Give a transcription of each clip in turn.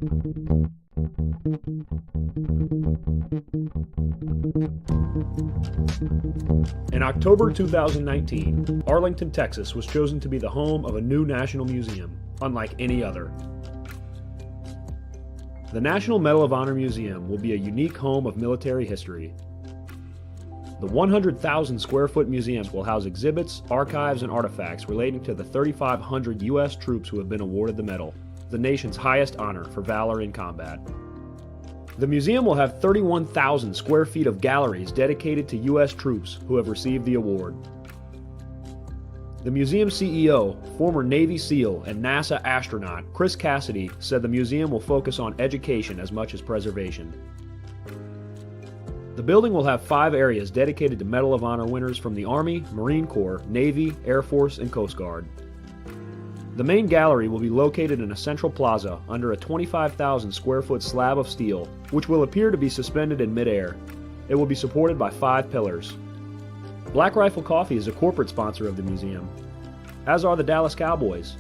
In October 2019, Arlington, Texas was chosen to be the home of a new national museum, unlike any other. The National Medal of Honor Museum will be a unique home of military history. The 100,000 square foot museums will house exhibits, archives, and artifacts relating to the 3,500 U.S. troops who have been awarded the medal, the nation's highest honor for valor in combat. The museum will have 31,000 square feet of galleries dedicated to U.S. troops who have received the award. The museum's CEO, former Navy SEAL and NASA astronaut Chris Cassidy, said the museum will focus on education as much as preservation. The building will have 5 areas dedicated to Medal of Honor winners from the Army, Marine Corps, Navy, Air Force, and Coast Guard. The main gallery will be located in a central plaza under a 25,000 square foot slab of steel, which will appear to be suspended in midair. It will be supported by 5 pillars. Black Rifle Coffee is a corporate sponsor of the museum, as are the Dallas Cowboys.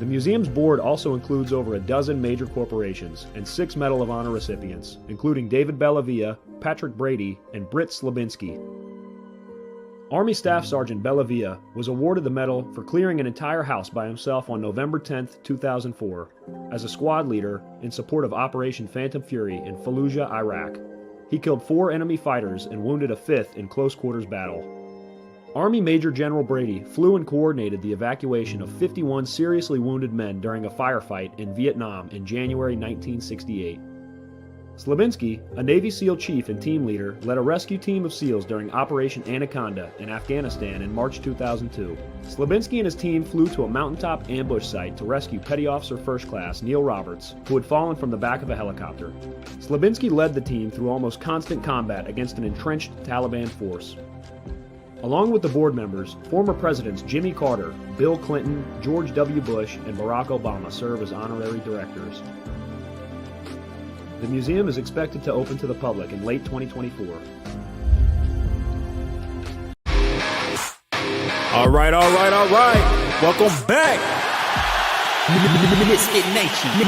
The museum's board also includes over a dozen major corporations and 6 Medal of Honor recipients, including David Bellavia, Patrick Brady, and Britt Slabinski. Army Staff Sergeant Bellavia was awarded the medal for clearing an entire house by himself on November 10, 2004, as a squad leader in support of Operation Phantom Fury in Fallujah, Iraq. He killed 4 enemy fighters and wounded a 5th in close quarters battle. Army Major General Brady flew and coordinated the evacuation of 51 seriously wounded men during a firefight in Vietnam in January 1968. Slabinski, a Navy SEAL chief and team leader, led a rescue team of SEALs during Operation Anaconda in Afghanistan in March 2002. Slabinski and his team flew to a mountaintop ambush site to rescue Petty Officer First Class Neil Roberts, who had fallen from the back of a helicopter. Slabinski led the team through almost constant combat against an entrenched Taliban force. Along with the board members, former presidents Jimmy Carter, Bill Clinton, George W. Bush, and Barack Obama serve as honorary directors. The museum is expected to open to the public in late 2024. All right. Welcome back. MisFitNation, the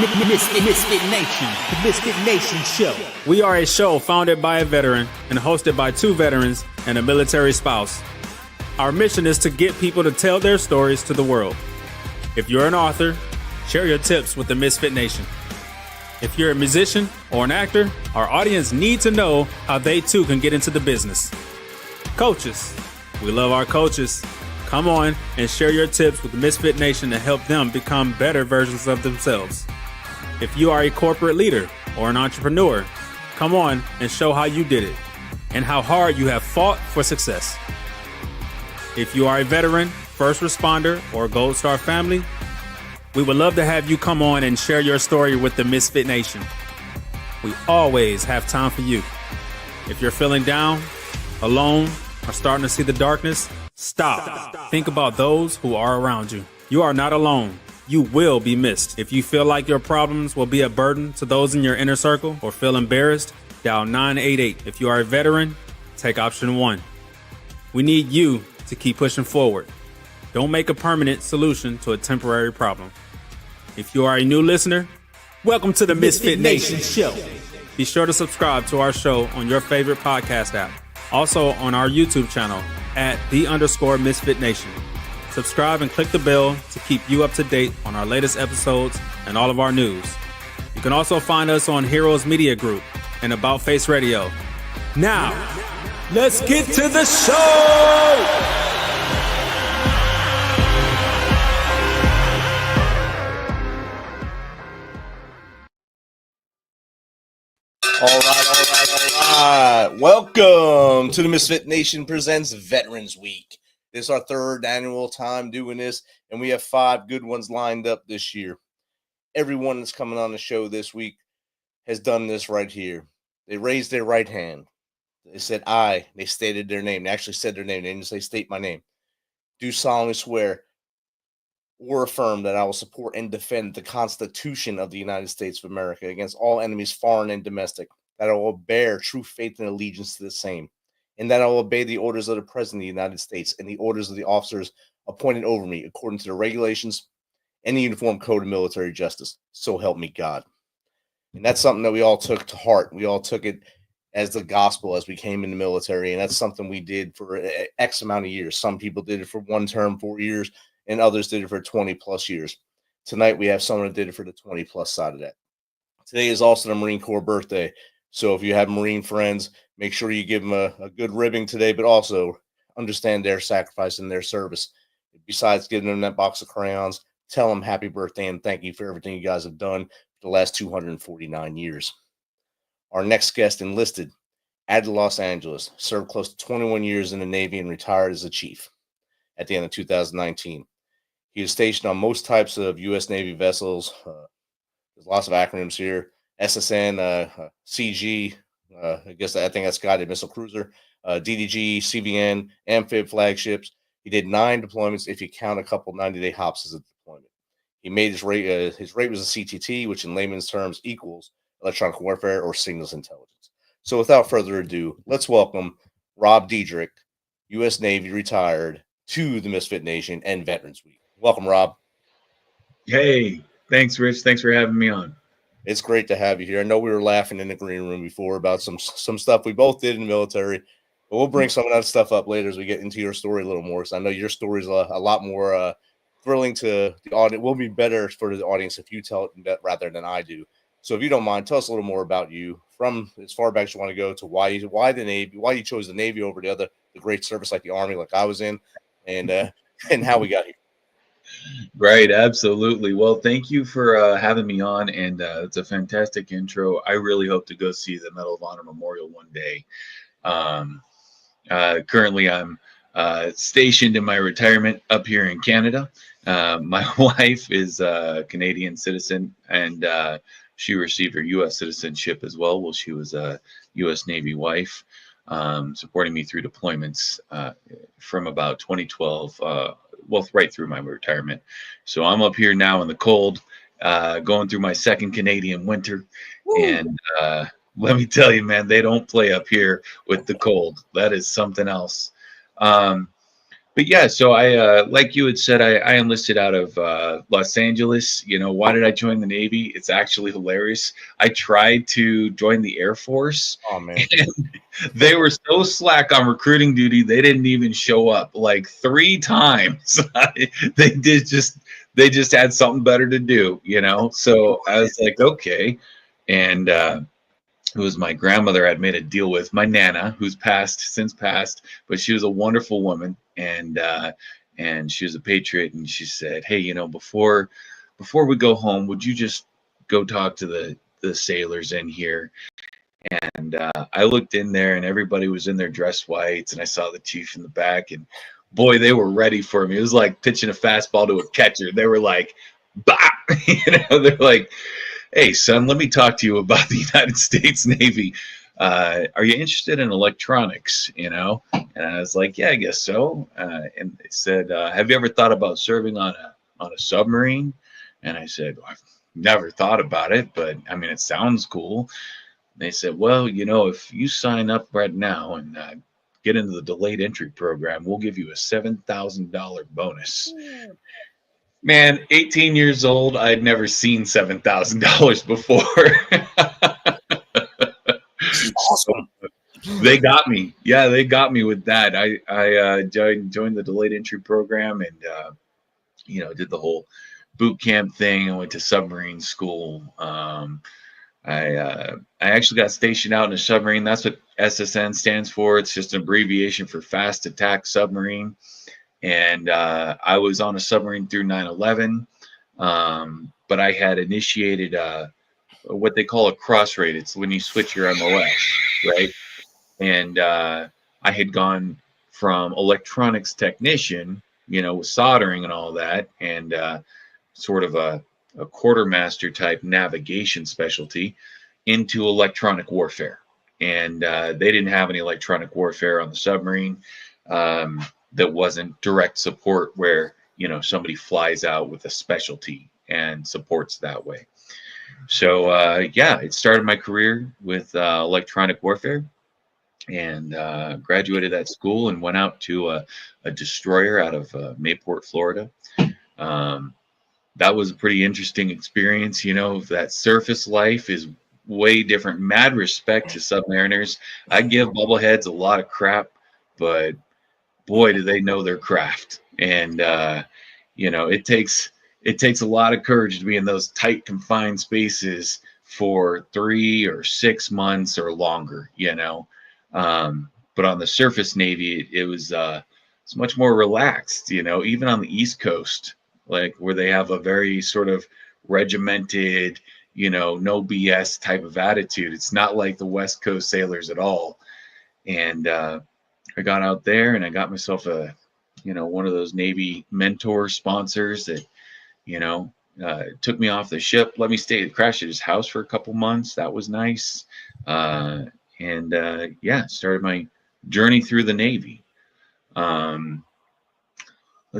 MisFitNation show. We are a show founded by a veteran and hosted by 2 veterans and a military spouse. Our mission is to get people to tell their stories to the world. If you're an author, share your tips with the MisFitNation. If you're a musician or an actor, our audience need to know how they too can get into the business. Coaches, we love our coaches. Come on and share your tips with the MisFitNation to help them become better versions of themselves. If you are a corporate leader or an entrepreneur, come on and show how you did it and how hard you have fought for success. If you are a veteran, first responder, or Gold Star family, we would love to have you come on and share your story with the MisFitNation. We always have time for you. If you're feeling down, alone, or starting to see the darkness, stop. Think about those who are around you. You are not alone. You will be missed. If you feel like your problems will be a burden to those in your inner circle or feel embarrassed, dial 988. If you are a veteran, take option 1. We need you to keep pushing forward. Don't make a permanent solution to a temporary problem. If you are a new listener, welcome to the MisFitNation show. Be sure to subscribe to our show on your favorite podcast app. Also on our YouTube channel at @the_MisFitNation. Subscribe and click the bell to keep you up to date on our latest episodes and all of our news. You can also find us on Heroes Media Group and About Face Radio. Now, let's get to the show! All right. Welcome to the MisFitNation presents Veterans Week. This is our 3rd annual time doing this, and we have 5 good ones lined up this year. Everyone that's coming on the show this week has done this right here. They raised their right hand. They said, they stated their name. They actually said their name. They didn't say, state my name. Do solemnly swear or affirm that I will support and defend the Constitution of the United States of America against all enemies, foreign and domestic, that I will bear true faith and allegiance to the same, and that I will obey the orders of the President of the United States and the orders of the officers appointed over me according to the regulations and the Uniform Code of Military Justice. So help me God. And that's something that we all took to heart. We all took it as the gospel as we came in the military. And that's something we did for X amount of years. Some people did it for one term, 4 years, and others did it for 20 plus years. Tonight, we have someone that did it for the 20 plus side of that. Today is also the Marine Corps birthday. So if you have Marine friends, make sure you give them a good ribbing today, but also understand their sacrifice and their service. Besides giving them that box of crayons, tell them happy birthday and thank you for everything you guys have done for the last 249 years. Our next guest enlisted at Los Angeles, served close to 21 years in the Navy and retired as a chief at the end of 2019. He was stationed on most types of U.S. Navy vessels. There's lots of acronyms here. SSN, CG, I think that's Guided Missile Cruiser, DDG, CVN, Amphib flagships. He did 9 deployments if you count a couple 90-day hops as a deployment. He made his rate. His rate was a CTT, which in layman's terms equals electronic warfare or signals intelligence. So without further ado, let's welcome Rob Diedrich, U.S. Navy retired, to the Misfit Nation and Veterans Week. Welcome, Rob. Hey, thanks, Rich. Thanks for having me on. It's great to have you here. I know we were laughing in the green room before about some stuff we both did in the military, but we'll bring some of that stuff up later as we get into your story a little more. Because I know your story is a lot more thrilling to the audience. Will be better for the audience if you tell it rather than I do. So if you don't mind, tell us a little more about you, from as far back as you want to go to why the Navy, why you chose the Navy over the great service like the Army, like I was in, and how we got here. Right, absolutely. Well, thank you for having me on, and it's a fantastic intro. I really hope to go see the Medal of Honor Memorial one day. Currently, I'm stationed in my retirement up here in Canada. My wife is a Canadian citizen, and she received her U.S. citizenship as well. Well, she was a U.S. Navy wife, supporting me through deployments from about 2012. Well, right through my retirement. So I'm up here now in the cold, going through my second Canadian winter. Woo. And let me tell you, man, they don't play up here with the cold. That is something else. But yeah, so I, like you had said, I enlisted out of Los Angeles. You know, why did I join the Navy? It's actually hilarious. I tried to join the Air Force. Oh, man. And they were so slack on recruiting duty, they didn't even show up like 3 times. They just had something better to do, you know? So I was like, okay. And it was my grandmother I'd made a deal with, my Nana, who's since passed, but she was a wonderful woman, and she was a patriot, and she said, hey, you know, before we go home, would you just go talk to the sailors in here? And I looked in there, and everybody was in their dress whites, and I saw the chief in the back, and boy, they were ready for me. It was like pitching a fastball to a catcher. They were like, bah! You know, they're like, hey, son, let me talk to you about the United States Navy. Are you interested in electronics, you know? And I was like, yeah, I guess so. And they said, have you ever thought about serving on a submarine? And I said, well, I've never thought about it, but I mean, it sounds cool. They said, well, you know, if you sign up right now and get into the delayed entry program, we'll give you a $7,000 bonus. Yeah. Man, 18 years old, I'd never seen $7,000 before. Awesome. They got me. Yeah, they got me with that. I joined the delayed entry program, and you know, did the whole boot camp thing. I went to submarine school. I actually got stationed out in a submarine. That's what SSN stands for. It's just an abbreviation for Fast Attack Submarine. And I was on a submarine through 9/11, but I had initiated what they call a cross rate. It's when you switch your MOS, right? And I had gone from electronics technician, you know, with soldering and all that, and sort of a quartermaster type navigation specialty, into electronic warfare. And they didn't have any electronic warfare on the submarine. That wasn't direct support where, you know, somebody flies out with a specialty and supports that way. So, yeah, it started my career with electronic warfare, and graduated that school and went out to a destroyer out of Mayport, Florida. That was a pretty interesting experience. You know, that surface life is way different. Mad respect to submariners. I give bubbleheads a lot of crap, but boy, do they know their craft. And it takes a lot of courage to be in those tight, confined spaces for 3 or 6 months or longer. But on the surface Navy, it was it's much more relaxed. Even on the East Coast, like where they have a very sort of regimented, no BS type of attitude. It's not like the West Coast sailors at all. And I got out there and I got myself one of those Navy mentor sponsors that, took me off the ship, let me crash at his house for a couple months. That was nice. Started my journey through the Navy. Let's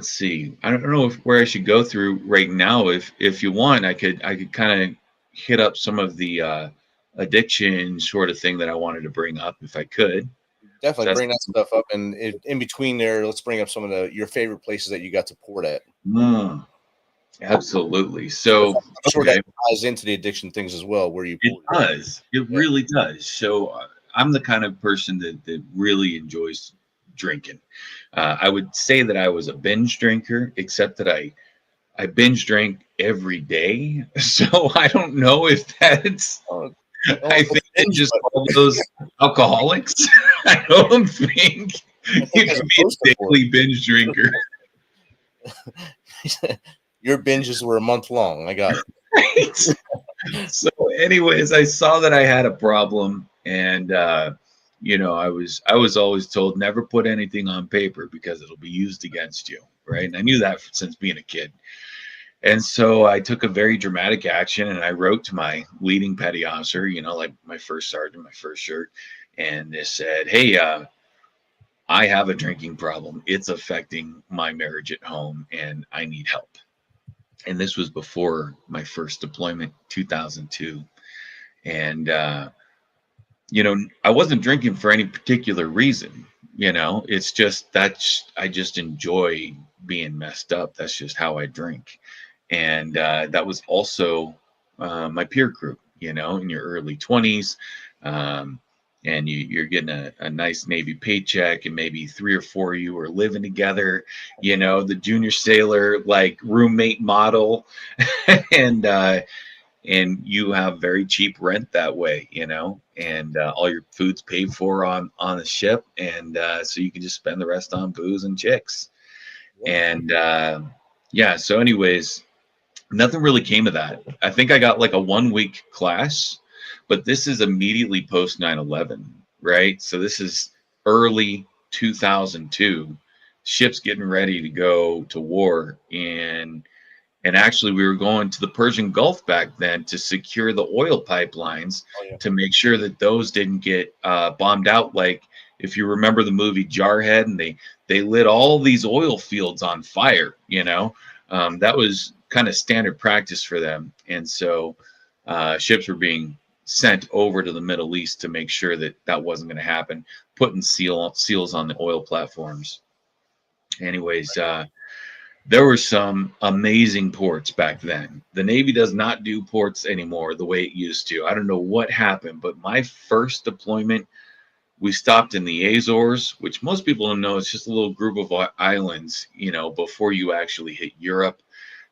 see. I don't know where I should go through right now. If you want, I could kind of hit up some of the addiction sort of thing that I wanted to bring up if I could. Definitely bring that stuff up, and in between there, let's bring up some of your favorite places that you got to port at. Absolutely. So I'm sure that ties into the addiction things as well, where you ported. It does. It really does. So I'm the kind of person that really enjoys drinking. I would say that I was a binge drinker, except that I binge drink every day. So I don't know if that's. I think they just call those alcoholics. I don't think you can be a daily binge drinker. Your binges were a month long. I got it. Right. So, anyways, I saw that I had a problem, and I was always told never put anything on paper because it'll be used against you, right? And I knew that since being a kid. And so I took a very dramatic action, and I wrote to my leading petty officer, like my first sergeant, my first shirt, and they said, "Hey, I have a drinking problem. It's affecting my marriage at home, and I need help." And this was before my first deployment, 2002. And, I wasn't drinking for any particular reason. It's just I just enjoy being messed up. That's just how I drink. And that was also my peer group, in your early 20s. And you're getting a nice Navy paycheck, and maybe 3 or 4 of you are living together, the junior sailor, like roommate model. and you have very cheap rent that way, and all your food's paid for on the ship. And so you can just spend the rest on booze and chicks. And so anyways, nothing really came of that. I think I got like a 1-week class, but this is immediately post 9/11, right? So this is early 2002. Ships getting ready to go to war, and actually we were going to the Persian Gulf back then to secure the oil pipelines to make sure that those didn't get bombed out. Like if you remember the movie Jarhead, and they lit all these oil fields on fire, that was kind of standard practice for them. And so ships were being sent over to the Middle East to make sure that wasn't going to happen, putting seals on the oil platforms. Anyways, there were some amazing ports back then. The Navy does not do ports anymore the way it used to. I don't know what happened, but my first deployment, we stopped in the Azores, which most people don't know. It's just a little group of islands, before you actually hit Europe.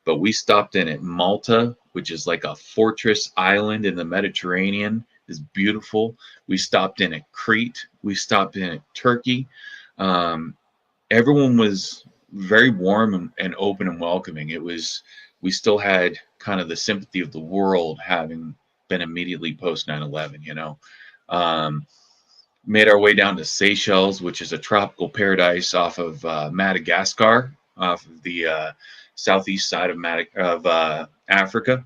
But we stopped in at Malta, which is like a fortress island in the Mediterranean. It's beautiful. We stopped in at Crete. We stopped in at Turkey. Everyone was very warm and open and welcoming. We still had kind of the sympathy of the world, having been immediately post 9/11, made our way down to Seychelles, which is a tropical paradise off of Madagascar, off of the southeast side of Africa.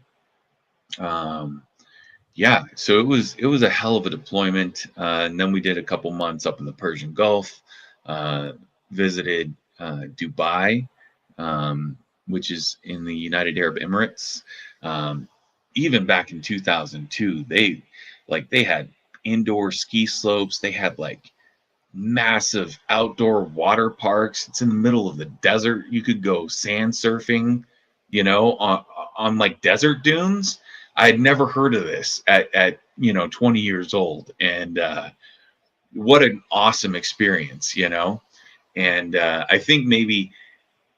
So it was a hell of a deployment. And then we did a couple months up in the Persian Gulf, visited Dubai, which is in the United Arab Emirates. Even back in 2002, they had indoor ski slopes. They had like massive outdoor water parks. It's in the middle of the desert. You could go sand surfing, on like desert dunes. I had never heard of this at 20 years old, and what an awesome experience, And I think maybe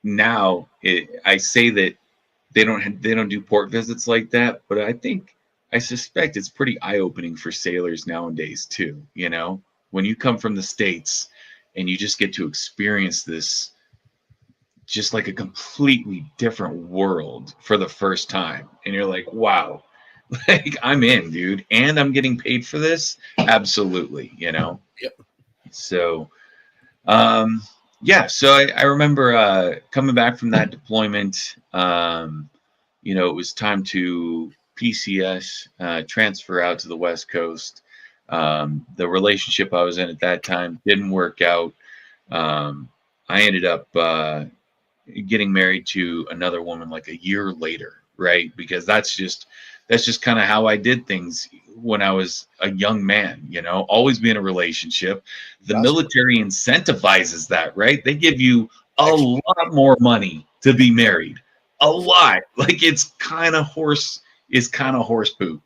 now I say that they don't do port visits like that, but I suspect it's pretty eye-opening for sailors nowadays too. When you come from the States and you just get to experience this, just like a completely different world for the first time, and you're like, wow, like I'm in, dude, and I'm getting paid for this. Absolutely, Yep. So, yeah. So I remember coming back from that deployment. It was time to PCS, transfer out to the West Coast. The relationship I was in at that time didn't work out. I ended up getting married to another woman like a year later, right? Because that's just kind of how I did things when I was a young man, always be in a relationship. The military incentivizes that, right? They give you a lot more money to be married. A lot. Like it's kind of horse poop,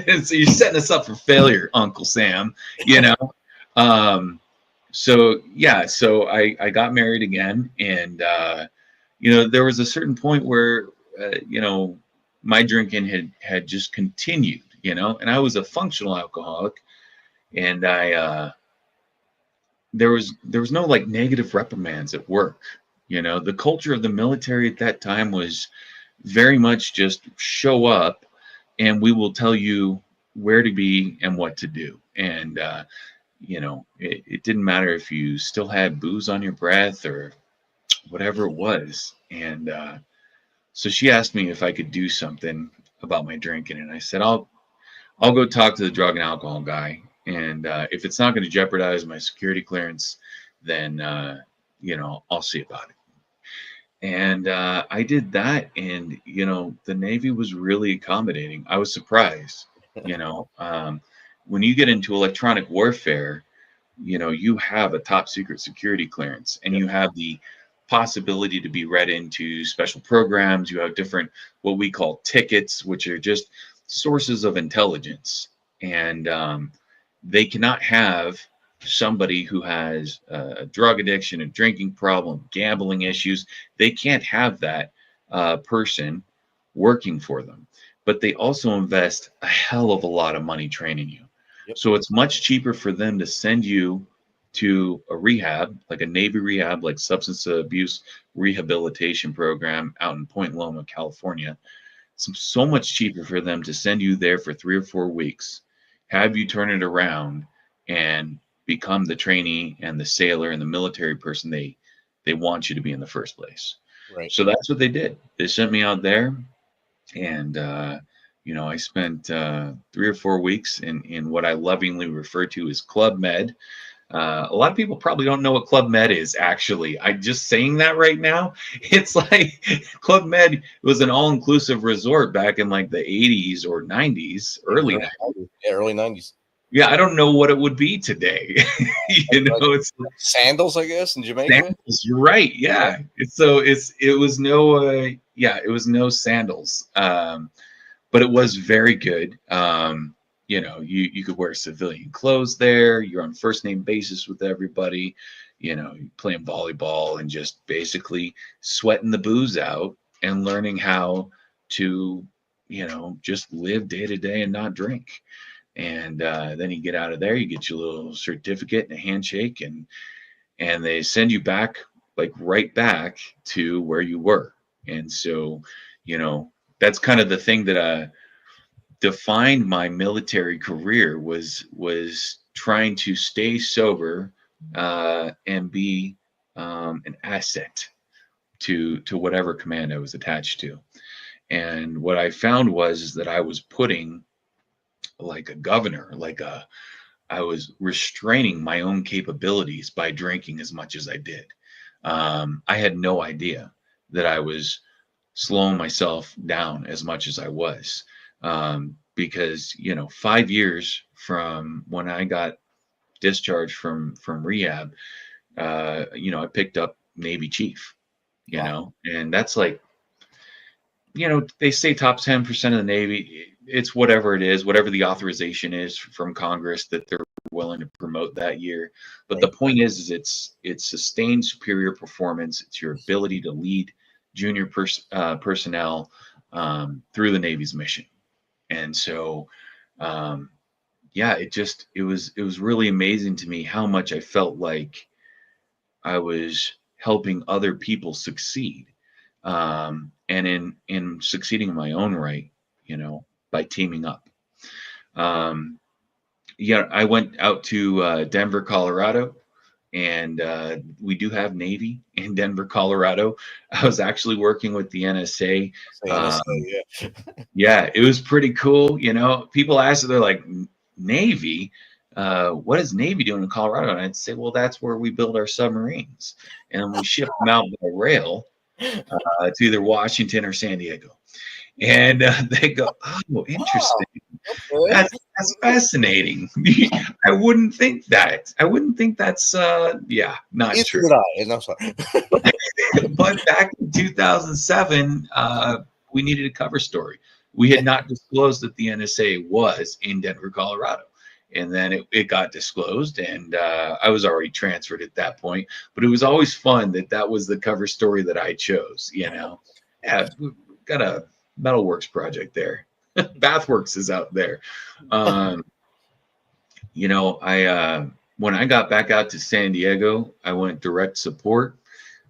And so you're setting us up for failure, Uncle Sam, So yeah, so I got married again, and there was a certain point where my drinking had just continued, and I was a functional alcoholic, and there was no like negative reprimands at work. The culture of the military at that time was very much just show up, and we will tell you where to be and what to do, and it didn't matter if you still had booze on your breath or whatever it was. And so she asked me if I could do something about my drinking, and I said, I'll go talk to the drug and alcohol guy, and if it's not going to jeopardize my security clearance, then I'll see about it. And I did that, and the Navy was really accommodating. I was surprised. When you get into electronic warfare, you have a top secret security clearance, and you have the possibility to be read into special programs. You have different, what we call tickets, which are just sources of intelligence. And they cannot have somebody who has a drug addiction, a drinking problem, gambling issues. They can't have that person working for them. But they also invest a hell of a lot of money training you. So it's much cheaper for them to send you to a rehab, like a Navy rehab, like substance abuse rehabilitation program out in Point Loma, California. It's so much cheaper for them to send you there for 3 or 4 weeks, have you turn it around and become the trainee and the sailor and the military person they want you to be in the first place. Right. So that's what they did. They sent me out there, and I spent 3 or 4 weeks in what I lovingly refer to as Club Med. A lot of people probably don't know what Club Med is, actually. I'm just saying that right now. It's like Club Med was an all-inclusive resort back in like the 80s or 90s, early 90s. Yeah, early 90s. Yeah, I don't know what it would be today. It's sandals, I guess, in Jamaica. Sandals, you're right. Yeah. It was no sandals. But it was very good. You could wear civilian clothes there. You're on first name basis with everybody, playing volleyball and just basically sweating the booze out and learning how to, just live day to day and not drink. And then you get out of there, you get your little certificate and a handshake, and they send you back, like right back to where you were. And so, that's kind of the thing that defined my military career was trying to stay sober and be an asset to whatever command I was attached to. And what I found was that I was putting like a governor, I was restraining my own capabilities by drinking as much as I did. I had no idea that I was slowing myself down as much as I was, because 5 years from when I got discharged from rehab, I picked up Navy Chief, and that's like they say top 10% of the Navy. It's whatever it is, whatever the authorization is from Congress that they're willing to promote that year. But the point is it's sustained superior performance. It's your ability to lead junior personnel through the Navy's mission. And so, yeah, it was really amazing to me how much I felt like I was helping other people succeed, and in succeeding in my own right, by teaming up. Yeah, I went out to Denver, Colorado, and we do have Navy in Denver, Colorado. I was actually working with the NSA. Yeah. Yeah, it was pretty cool. People ask, they're like, Navy? What is Navy doing in Colorado? And I'd say, well, that's where we build our submarines, and we ship them out by rail to either Washington or San Diego. And they go, oh, interesting. That's fascinating. I wouldn't think that. I wouldn't think that's not true. No, sorry. But back in 2007, we needed a cover story. We had not disclosed that the NSA was in Denver, Colorado. And then it got disclosed, and I was already transferred at that point. But it was always fun that was the cover story that I chose. Yeah, we've got a Metalworks project there. Bathworks is out there. When I got back out to San Diego, I went direct support.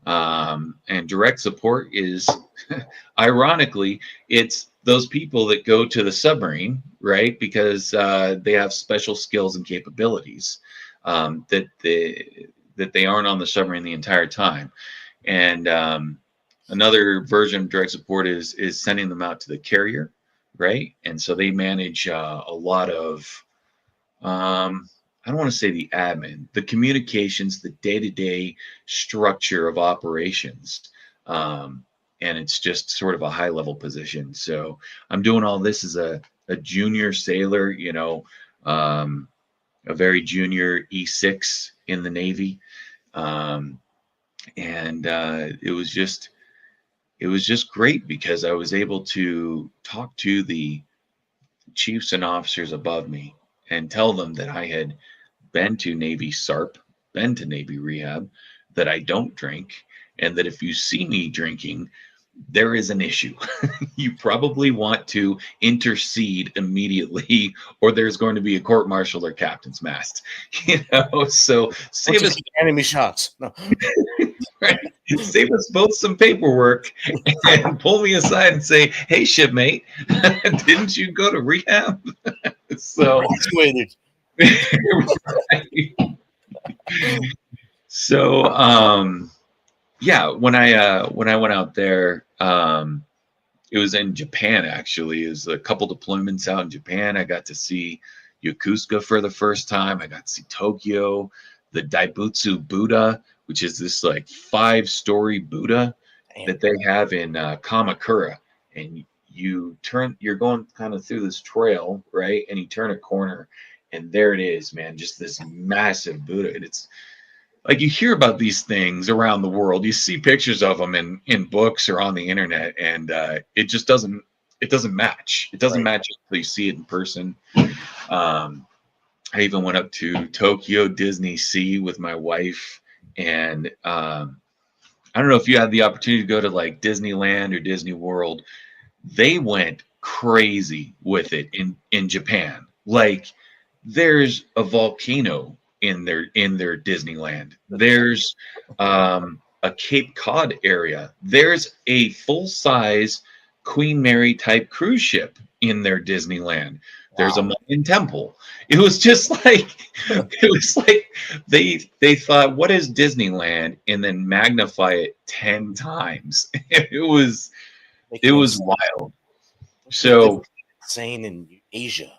And direct support is, ironically, it's those people that go to the submarine, right? Because they have special skills and capabilities that they aren't on the submarine the entire time. And another version of direct support is sending them out to the carrier, right? And so they manage a lot of, I don't want to say the admin, the communications, the day-to-day structure of operations. And it's just sort of a high-level position. So I'm doing all this as a junior sailor, a very junior E6 in the Navy. And it was just great because I was able to talk to the chiefs and officers above me and tell them that I had been to Navy SARP, been to Navy rehab, that I don't drink, and that if you see me drinking, there is an issue. You probably want to intercede immediately, or there's going to be a court martial or captain's mast. So save us enemy shots. No. Right. Save us both some paperwork and pull me aside and say, "Hey, shipmate, didn't you go to rehab?" So, yeah, when I went out there, it was in Japan. Actually, it was a couple deployments out in Japan. I got to see Yokosuka for the first time. I got to see Tokyo, the Daibutsu Buddha, which is this like 5-story Buddha that they have in Kamakura. And you're going kind of through this trail, right? And you turn a corner, and there it is, man, just this massive Buddha. And it's like, you hear about these things around the world. You see pictures of them in books or on the internet, and it just doesn't match. It doesn't match until you see it in person. I even went up to Tokyo Disney Sea with my wife, and I don't know if you had the opportunity to go to like Disneyland or Disney World. They went crazy with it in Japan. Like, there's a volcano in their Disneyland. There's a Cape Cod area. There's a full-size Queen Mary type cruise ship in their Disneyland. There's a Mayan temple. It was just like, they thought, what is Disneyland? And then magnify it 10 times. It was wild. So insane in Asia.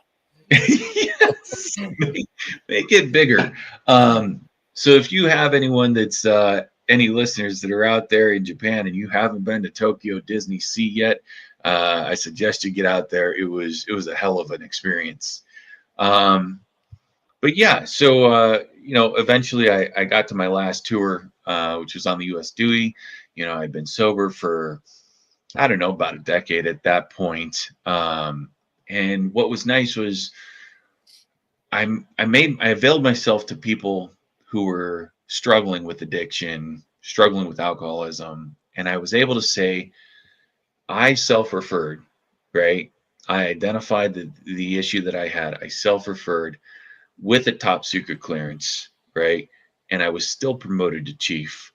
Yes, make it bigger. So if you have anyone that's any listeners that are out there in Japan and you haven't been to Tokyo Disney Sea yet, I suggest you get out there. It was a hell of an experience. But yeah, so eventually I got to my last tour, which was on the U.S. Dewey. I'd been sober for I don't know, about a decade at that point. And what was nice was I availed myself to people who were struggling with addiction, struggling with alcoholism, and I was able to say, I self-referred, right? I identified the issue that I had. I self-referred with a top secret clearance, right? And I was still promoted to chief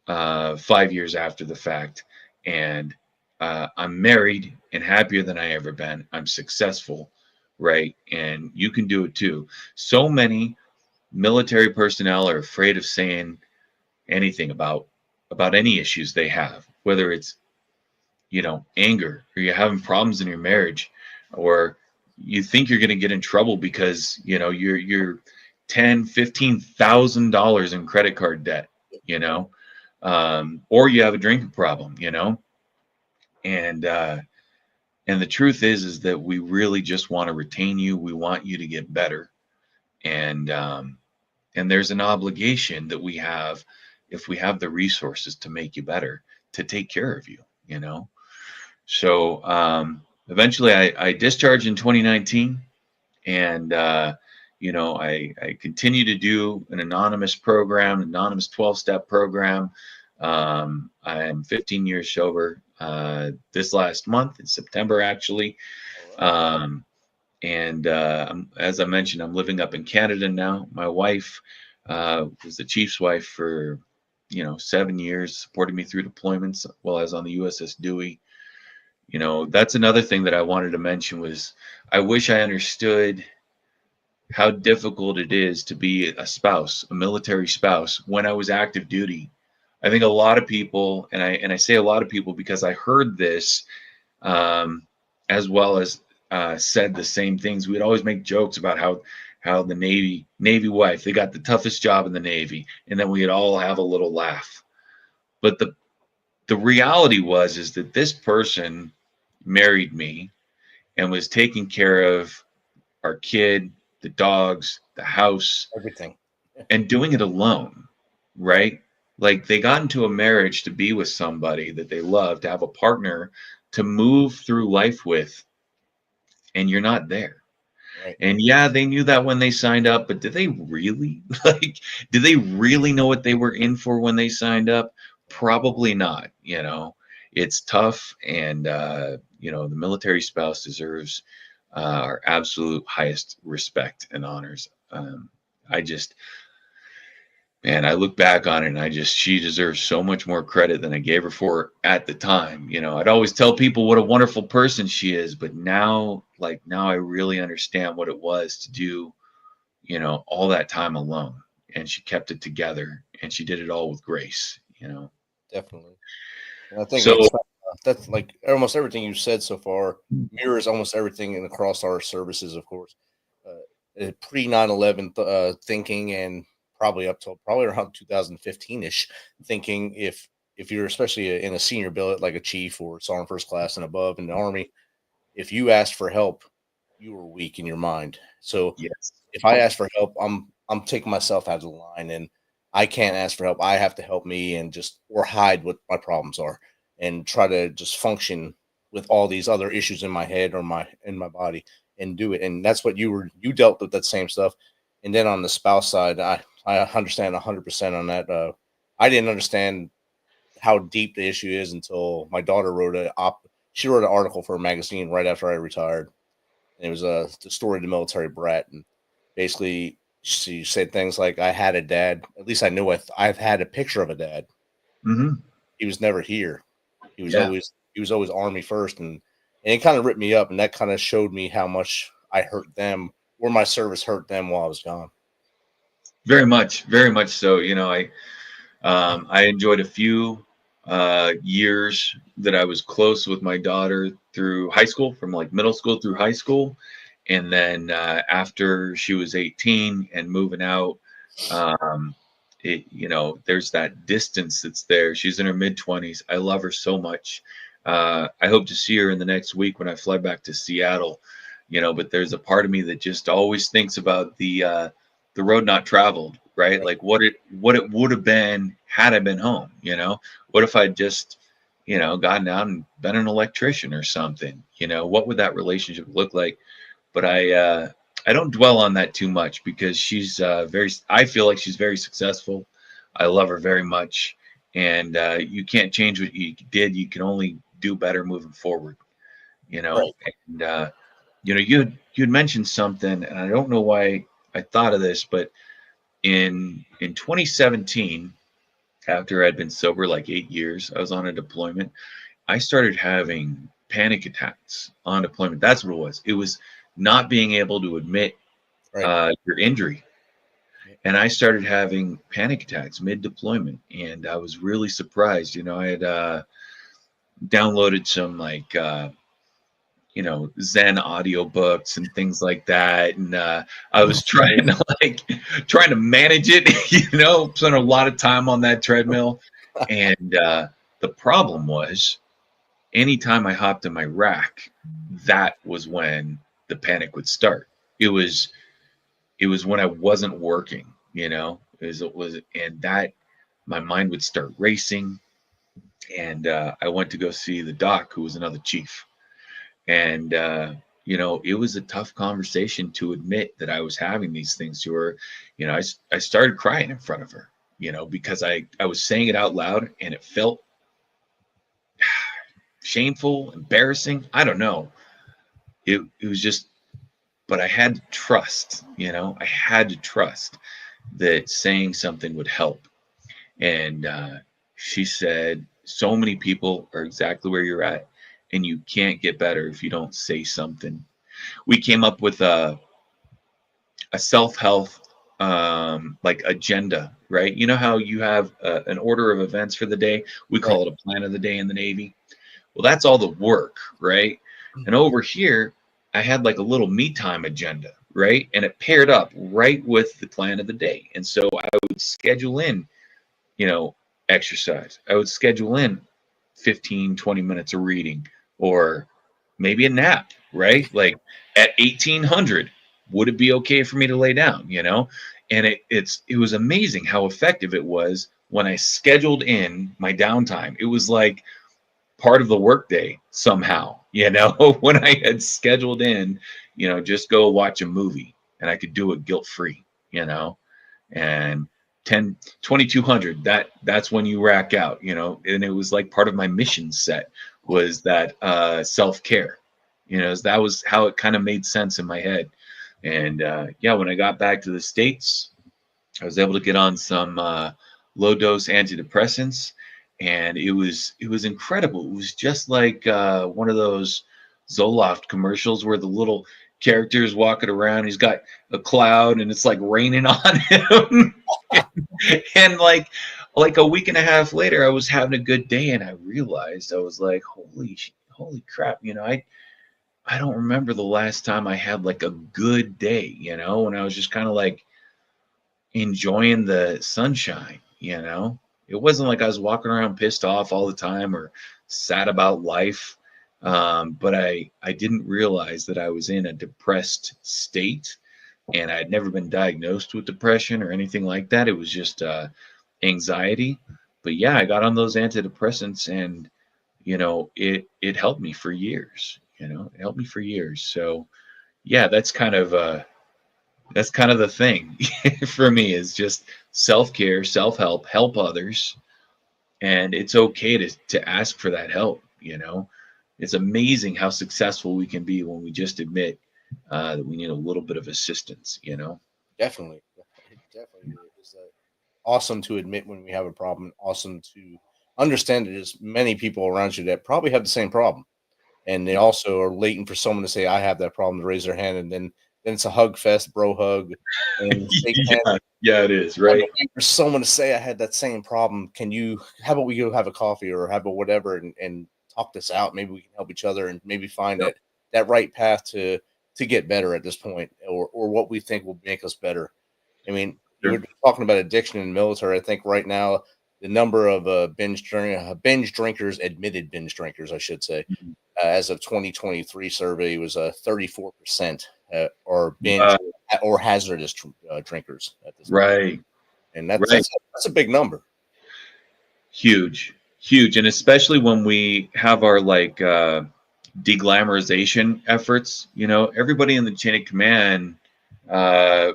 5 years after the fact. And I'm married and happier than I ever been. I'm successful, right? And you can do it too. So many military personnel are afraid of saying anything about any issues they have, whether it's, anger, or you're having problems in your marriage, or you think you're going to get in trouble because, you're $10,000-15,000 in credit card debt, or you have a drinking problem, and the truth is that we really just want to retain you. We want you to get better. And there's an obligation that we have, if we have the resources to make you better, to take care of you. So eventually I discharged in 2019, and I continue to do an anonymous 12-step program. I'm 15 years sober this last month in September, actually. As I mentioned, I'm living up in Canada now. My wife was the chief's wife for 7 years, supported me through deployments while I was on the USS Dewey. That's another thing that I wanted to mention was, I wish I understood how difficult it is to be a spouse, a military spouse, when I was active duty. I think a lot of people, and I say a lot of people because I heard this, as well as said the same things. We'd always make jokes about how the Navy wife, they got the toughest job in the Navy, and then we'd all have a little laugh. But the reality is that this person married me and was taking care of our kid, the dogs, the house, Everything, and doing it alone, right? Like, they got into a marriage to be with somebody that they love, to have a partner to move through life with, and you're not there. right? And yeah, they knew that when they signed up, but did they really? Like, did they really know what they were in for when they signed up? Probably not. It's tough, and the military spouse deserves our absolute highest respect and honors. I just, man, I look back on it, and she deserves so much more credit than I gave her for at the time. I'd always tell people what a wonderful person she is, but now I really understand what it was to do, all that time alone. And she kept it together, and she did it all with grace. Definitely. And I think So that's like almost everything you said so far mirrors almost everything in across our services, of course. Pre 9/11 thinking, and probably up till probably around 2015ish thinking, if you're especially in a senior billet like a chief or sergeant first class and above in the Army, if you asked for help, you were weak in your mind. So yes, if I ask for help, I'm taking myself out of the line, and I can't ask for help. I have to help me and just or hide what my problems are and try to just function with all these other issues in my head or in my body and do it. And that's what you dealt with, that same stuff. And then on the spouse side, I understand 100% on that. I didn't understand how deep the issue is until my daughter she wrote an article for a magazine right after I retired. And it was the story of the military brat. And basically she said things like, I had a dad, at least I knew I've had a picture of a dad. mm-hmm. He was never here. He was Yeah. always Army first. And it kind of ripped me up. And that kind of showed me how much I hurt them, or my service hurt them while I was gone. Very much so. I enjoyed a few years that I was close with my daughter through high school, from like middle school through high school. And then after she was 18 and moving out, there's that distance that's there. She's in her mid-20s. I love her so much. I hope to see her in the next week when I fly back to Seattle. But there's a part of me that just always thinks about the road not traveled, right? Like what it would have been had I been home. What if I just gotten out and been an electrician or something. What would that relationship look like? But I don't dwell on that too much because she's I feel like she's very successful. I love her very much. And you can't change what you did. You can only do better moving forward, Right. And, you'd mentioned something, and I don't know why I thought of this, but in 2017, after I'd been sober like 8 years, I was on a deployment. I started having panic attacks on deployment. That's what it was. It was not being able to admit Right. your injury. And I started having panic attacks mid-deployment, and I was really surprised. I had downloaded some Zen audiobooks and things like that, and I was trying to manage it. Spent a lot of time on that treadmill, and the problem was, anytime I hopped in my rack, that was when the panic would start. It was when I wasn't working, and that my mind would start racing. And I went to go see the doc, who was another chief. And, it was a tough conversation to admit that I was having these things to her. I started crying in front of her, because I was saying it out loud and it felt shameful, embarrassing. I don't know. It was just, but I had to trust, I had to trust that saying something would help. And she said, so many people are exactly where you're at, and you can't get better if you don't say something. We came up with a self-help agenda, right? You know how you have an order of events for the day? We Right. call it a plan of the day in the Navy. Well, that's all the work, right? And over here, I had like a little me time agenda, right? And it paired up right with the plan of the day. And so I would schedule in, exercise. I would schedule in 15, 20 minutes of reading, or maybe a nap, right? Like at 1800, would it be okay for me to lay down, And it was amazing how effective it was when I scheduled in my downtime. It was like part of the workday somehow, when I had scheduled in, just go watch a movie, and I could do it guilt free, and 2200, that's when you rack out, and it was like part of my mission set was that self-care, that was how it kind of made sense in my head. And when I got back to the States, I was able to get on some low dose antidepressants, and it was incredible. It was just like one of those Zoloft commercials where the little character is walking around. He's got a cloud, and it's like raining on him. And like a week and a half later, I was having a good day, and I realized, I was like, holy crap, I don't remember the last time I had like a good day, when I was just kind of like enjoying the sunshine. It wasn't like I was walking around pissed off all the time or sad about life. But I didn't realize that I was in a depressed state, and I had never been diagnosed with depression or anything like that. It was just anxiety. But yeah, I got on those antidepressants, and it helped me for years. It helped me for years. So yeah, that's kind of the thing for me, is just self-care, self-help, help others. And it's okay to ask for that help. It's amazing how successful we can be when we just admit that we need a little bit of assistance. Definitely. It definitely is awesome to admit when we have a problem. Awesome to understand that there's many people around you that probably have the same problem, and they also are waiting for someone to say, "I have that problem," to raise their hand, and then it's a hug fest, bro hug, and shake hands. Yeah, it is, I'm right? waiting for someone to say, "I had that same problem. How about we go have a coffee, or how about whatever, and talk this out? Maybe we can help each other, and maybe find Yep. that right path to get better at this point, or what we think will make us better." I mean, Sure. we're talking about addiction in the military. I think right now the number of binge drinkers, admitted binge drinkers, I should say, Mhm. as of 2023 survey was 34% or binge Uh, or hazardous drinkers at this point, right, and that's right. that's a big number. Huge, Huge. And especially when we have our like deglamorization efforts, you know, everybody in the chain of command, I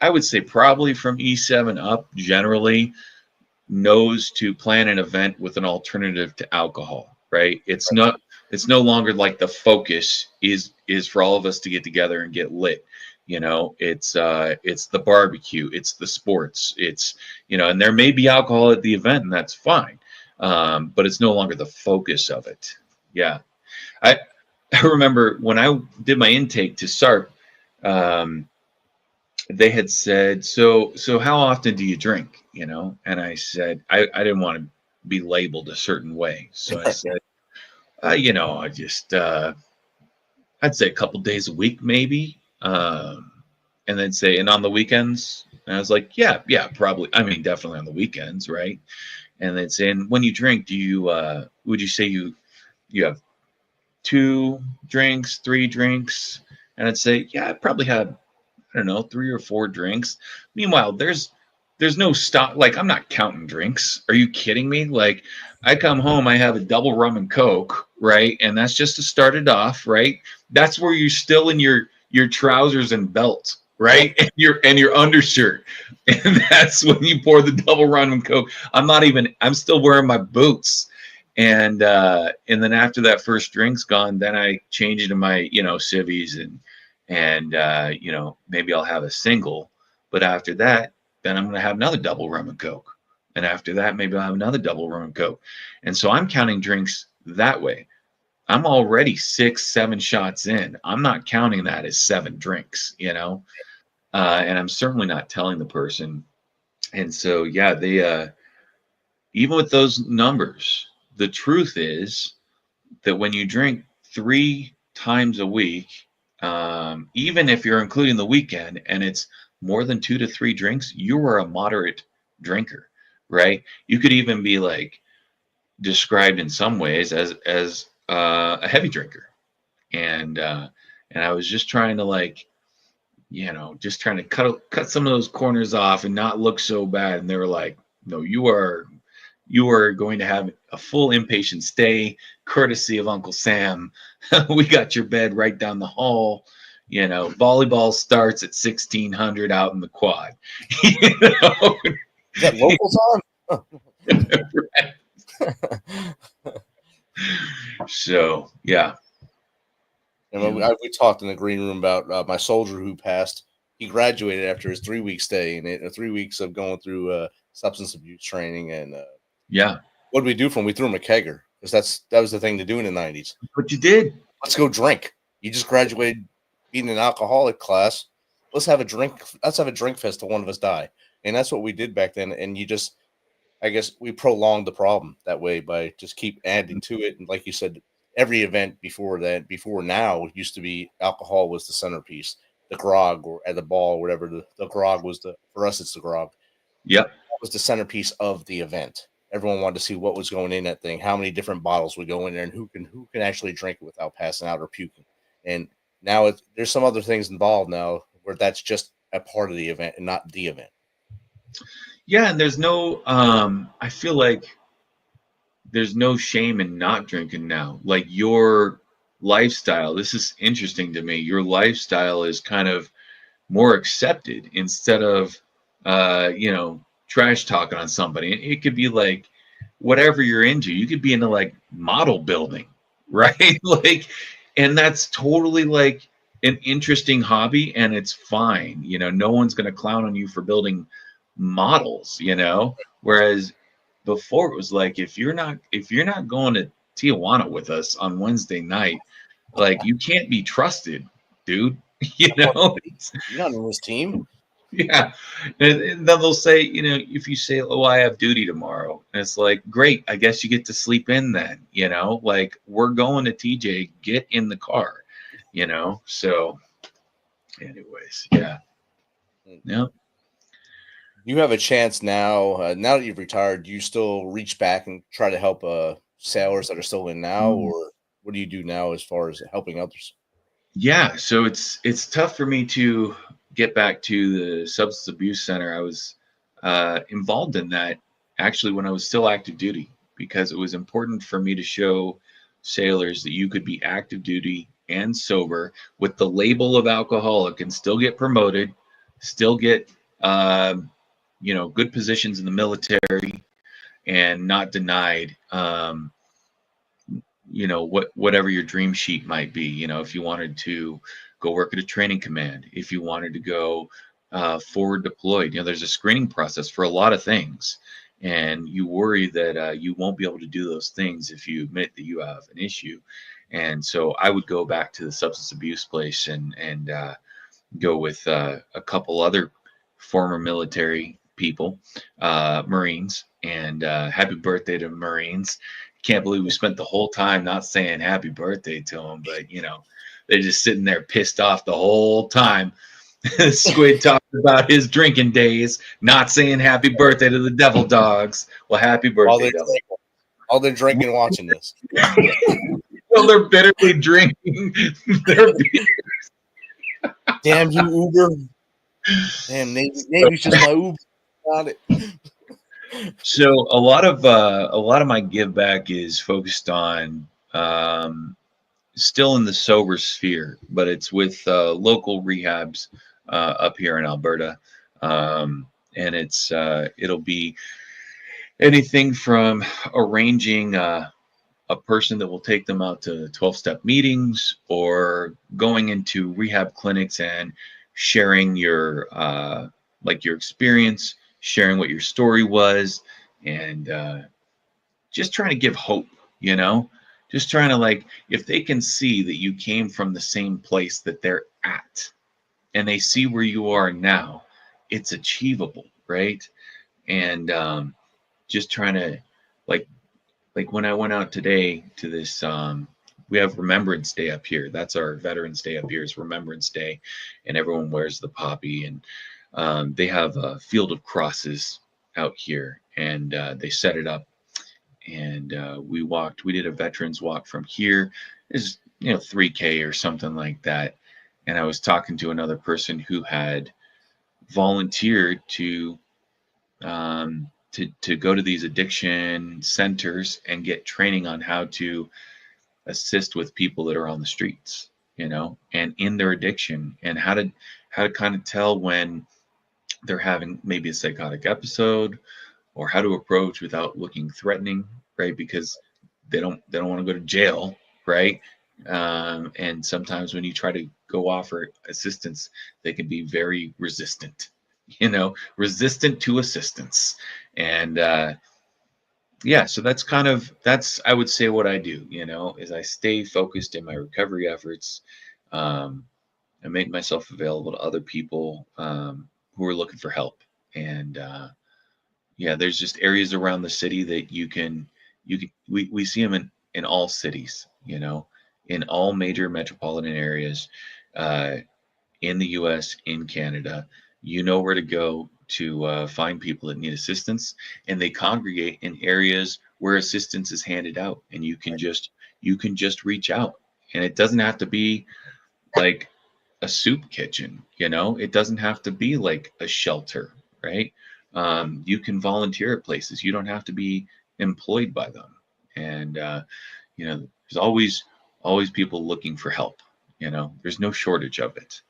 would say probably from E7 up generally knows to plan an event with an alternative to alcohol, right? It's no longer like the focus is for all of us to get together and get lit. You know, it's the barbecue, it's the sports, it's, you know, and there may be alcohol at the event and that's fine. But it's no longer the focus of it. Yeah. I remember when I did my intake to SARP, they had said, so how often do you drink? You know, and I said, I didn't want to be labeled a certain way. So I said, you know, I just, I'd say a couple days a week, maybe. And then say, and on the weekends, and I was like, yeah, probably. I mean, definitely on the weekends, right? And they'd say, and when you drink, do you, would you say you have 2 drinks, 3 drinks? And I'd say, yeah, I probably had, I don't know, 3 or 4 drinks. Meanwhile, there's no stop. Like, I'm not counting drinks. Are you kidding me? Like, I come home, I have a double rum and Coke, right? And that's just to start it off, right? That's where you're still in your trousers and belt, right? And your undershirt. And that's when you pour the double rum and Coke. I'm still wearing my boots. And then after that first drink's gone, then I change into my, you know, civvies and you know, maybe I'll have a single, but after that, then I'm going to have another double rum and Coke. And after that, maybe I'll have another double rum and Coke. And so I'm counting drinks that way. I'm already 6, 7 shots in. I'm not counting that as 7 drinks, you know? And I'm certainly not telling the person. And so, yeah, they, even with those numbers, the truth is that when you drink 3 times a week, even if you're including the weekend and it's more than 2 to 3 drinks, you are a moderate drinker, right? You could even be like described in some ways as a heavy drinker. And I was just trying to, like, you know, just trying to cut some of those corners off and not look so bad. And they were like, no, you are going to have a full inpatient stay, courtesy of Uncle Sam. We got your bed right down the hall. You know, volleyball starts at 1600 out in the quad. You know? Is that local time? So, yeah. And we talked in the green room about my soldier who passed. He graduated after his 3-week stay and 3 weeks of going through substance abuse training. And yeah, what did we do for him? We threw him a kegger because that was the thing to do in the 90s. But you did. Let's go drink. You just graduated being an alcoholic class. Let's have a drink. Let's have a drink fest till one of us die. And that's what we did back then. And I guess we prolonged the problem that way by just keep adding to it. And like you said, every event before now used to be alcohol was the centerpiece, the grog or at the ball, whatever the grog was for us, it's the grog. Yep. That was the centerpiece of the event. Everyone wanted to see what was going in that thing, how many different bottles would go in there and who can actually drink it without passing out or puking. And now there's some other things involved now where that's just a part of the event and not the event. Yeah. And there's no, I feel like there's no shame in not drinking now. Like your lifestyle, this is interesting to me. Your lifestyle is kind of more accepted instead of, you know, trash talking on somebody. It could be like whatever you're into. You could be into like model building, right? Like, and that's totally like an interesting hobby and it's fine. You know, no one's going to clown on you for building models, you know, whereas before it was like, if you're not going to Tijuana with us on Wednesday night, like you can't be trusted, dude. You know, you're not on this team. Yeah. And then they'll say, you know, if you say, oh, I have duty tomorrow, and it's like, great, I guess you get to sleep in then, you know, like we're going to TJ, get in the car, you know. So anyways, yeah. Yeah. You have a chance now. Now that you've retired, do you still reach back and try to help sailors that are still in now, or what do you do now as far as helping others? Yeah, so it's tough for me to get back to the substance abuse center. I was involved in that actually when I was still active duty. because it was important for me to show sailors that you could be active duty and sober with the label of alcoholic and still get promoted, still get good positions in the military, and not denied whatever your dream sheet might be. If you wanted to go work at a training command, if you wanted to go forward deployed, there's a screening process for a lot of things, and you worry that you won't be able to do those things if you admit that you have an issue. And so I would go back to the substance abuse place and go with a couple other former military people, Marines, and happy birthday to Marines. Can't believe we spent the whole time not saying happy birthday to them, but they're just sitting there pissed off the whole time. Squid talked about his drinking days, not saying happy birthday to the Devil Dogs. Well, happy birthday, Devil. All they're drinking, watching this. Well, they're bitterly drinking their beers. Damn you, Uber. Damn, Navy's just my Uber. Got it. So a lot of my give back is focused on still in the sober sphere, but it's with local rehabs up here in Alberta, and it'll be anything from arranging a person that will take them out to 12-step meetings, or going into rehab clinics and sharing your your experience, sharing what your story was, and just trying to give hope, just trying to, if they can see that you came from the same place that they're at, and they see where you are now, it's achievable, right? And just trying to, like when I went out today to this, we have Remembrance Day up here. That's our Veterans Day up here, is Remembrance Day, and everyone wears the poppy, and they have a field of crosses out here, and they set it up, and we did a veterans walk from here. Is 3K or something like that, and I was talking to another person who had volunteered to go to these addiction centers and get training on how to assist with people that are on the streets, and in their addiction, and how to kind of tell when they're having maybe a psychotic episode, or how to approach without looking threatening, right? Because they don't want to go to jail, right? And sometimes when you try to go offer assistance, they can be very resistant, resistant to assistance. And so that's I would say what I do, is I stay focused in my recovery efforts. I make myself available to other people who are looking for help. And there's just areas around the city that we see them in all cities, in all major metropolitan areas, in the US, in Canada. Where to go to find people that need assistance, and they congregate in areas where assistance is handed out, and you can just reach out, and it doesn't have to be like a soup kitchen, it doesn't have to be like a shelter, right? You can volunteer at places. You don't have to be employed by them, and there's always people looking for help. There's no shortage of it.